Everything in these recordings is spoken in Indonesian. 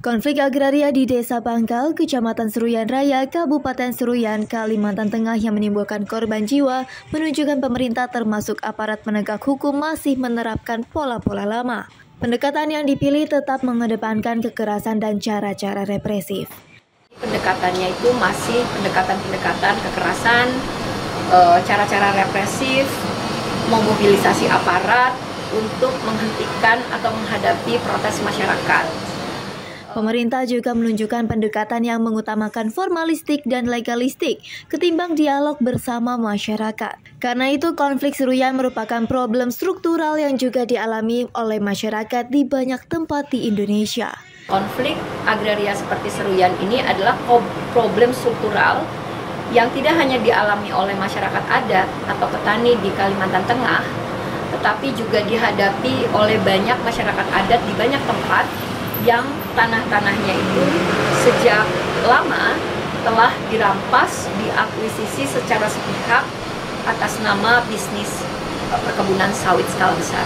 Konflik agraria di Desa Bangkal, Kecamatan Seruyan Raya, Kabupaten Seruyan, Kalimantan Tengah yang menimbulkan korban jiwa menunjukkan pemerintah termasuk aparat penegak hukum masih menerapkan pola-pola lama. Pendekatan yang dipilih tetap mengedepankan kekerasan dan cara-cara represif. Pendekatannya itu masih pendekatan kekerasan, cara-cara represif, memobilisasi aparat untuk menghentikan atau menghadapi protes masyarakat. Pemerintah juga menunjukkan pendekatan yang mengutamakan formalistik dan legalistik ketimbang dialog bersama masyarakat. Karena itu, konflik Seruyan merupakan problem struktural yang juga dialami oleh masyarakat di banyak tempat di Indonesia. Konflik agraria seperti Seruyan ini adalah problem struktural yang tidak hanya dialami oleh masyarakat adat atau petani di Kalimantan Tengah, tetapi juga dihadapi oleh banyak masyarakat adat di banyak tempat yang tanah-tanahnya itu sejak lama telah dirampas, diakuisisi secara sepihak atas nama bisnis perkebunan sawit skala besar.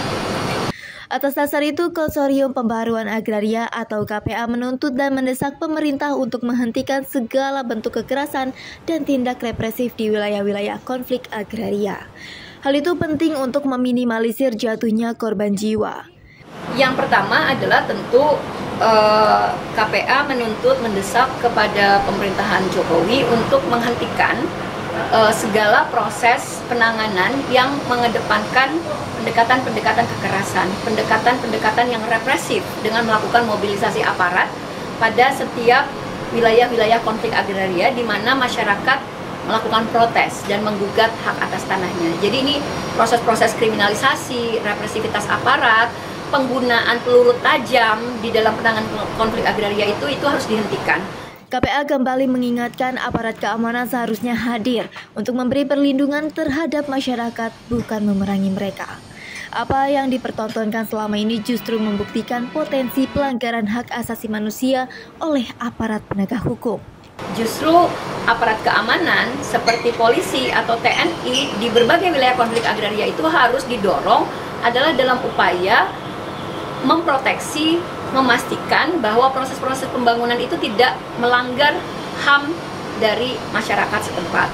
Atas dasar itu, Konsorsium Pembaharuan Agraria atau KPA menuntut dan mendesak pemerintah untuk menghentikan segala bentuk kekerasan dan tindak represif di wilayah-wilayah konflik agraria. Hal itu penting untuk meminimalisir jatuhnya korban jiwa. Yang pertama adalah tentu KPA menuntut mendesak kepada pemerintahan Jokowi untuk menghentikan segala proses penanganan yang mengedepankan pendekatan kekerasan, pendekatan yang represif dengan melakukan mobilisasi aparat pada setiap wilayah-wilayah konflik agraria di mana masyarakat melakukan protes dan menggugat hak atas tanahnya. Jadi ini proses-proses kriminalisasi, represivitas aparat, penggunaan peluru tajam di dalam penanganan konflik agraria itu harus dihentikan. KPA kembali mengingatkan aparat keamanan seharusnya hadir untuk memberi perlindungan terhadap masyarakat, bukan memerangi mereka. Apa yang dipertontonkan selama ini justru membuktikan potensi pelanggaran hak asasi manusia oleh aparat penegak hukum. Justru aparat keamanan seperti polisi atau TNI di berbagai wilayah konflik agraria itu harus didorong adalah dalam upaya memproteksi, memastikan bahwa proses-proses pembangunan itu tidak melanggar HAM dari masyarakat setempat.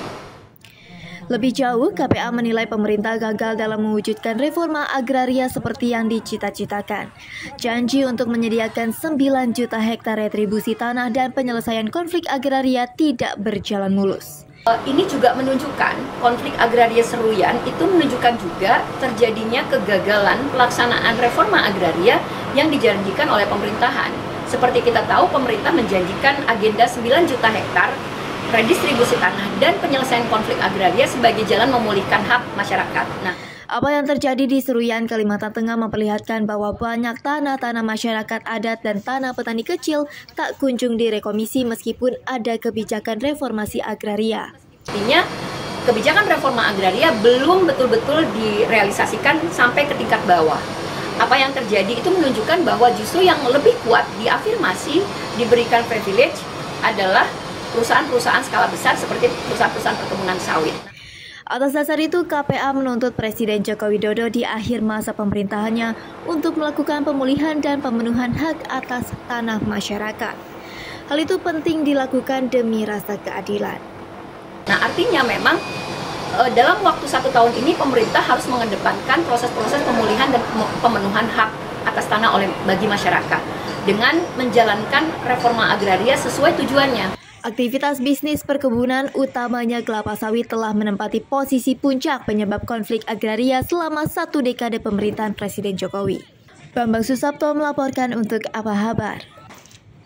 Lebih jauh, KPA menilai pemerintah gagal dalam mewujudkan reforma agraria seperti yang dicita-citakan. Janji untuk menyediakan 9 juta hektar retribusi tanah dan penyelesaian konflik agraria tidak berjalan mulus. Ini juga menunjukkan konflik agraria Seruyan itu menunjukkan juga terjadinya kegagalan pelaksanaan reforma agraria yang dijanjikan oleh pemerintahan. Seperti kita tahu, pemerintah menjanjikan agenda 9 juta hektar redistribusi tanah dan penyelesaian konflik agraria sebagai jalan memulihkan hak masyarakat. Apa yang terjadi di Seruyan, Kalimantan Tengah memperlihatkan bahwa banyak tanah-tanah masyarakat adat dan tanah petani kecil tak kunjung direkomisi meskipun ada kebijakan reformasi agraria. Artinya, kebijakan reforma agraria belum betul-betul direalisasikan sampai ke tingkat bawah. Apa yang terjadi itu menunjukkan bahwa justru yang lebih kuat diafirmasi, diberikan privilege adalah perusahaan-perusahaan skala besar seperti perusahaan-perusahaan perkebunan sawit. Atas dasar itu, KPA menuntut Presiden Joko Widodo di akhir masa pemerintahannya untuk melakukan pemulihan dan pemenuhan hak atas tanah masyarakat. Hal itu penting dilakukan demi rasa keadilan. Artinya memang dalam waktu 1 tahun ini pemerintah harus mengedepankan proses-proses pemulihan dan pemenuhan hak atas tanah bagi masyarakat dengan menjalankan reforma agraria sesuai tujuannya. Aktivitas bisnis perkebunan, utamanya kelapa sawit, telah menempati posisi puncak penyebab konflik agraria selama 1 dekade pemerintahan Presiden Jokowi. Bambang Susapto melaporkan untuk Apa Kabar.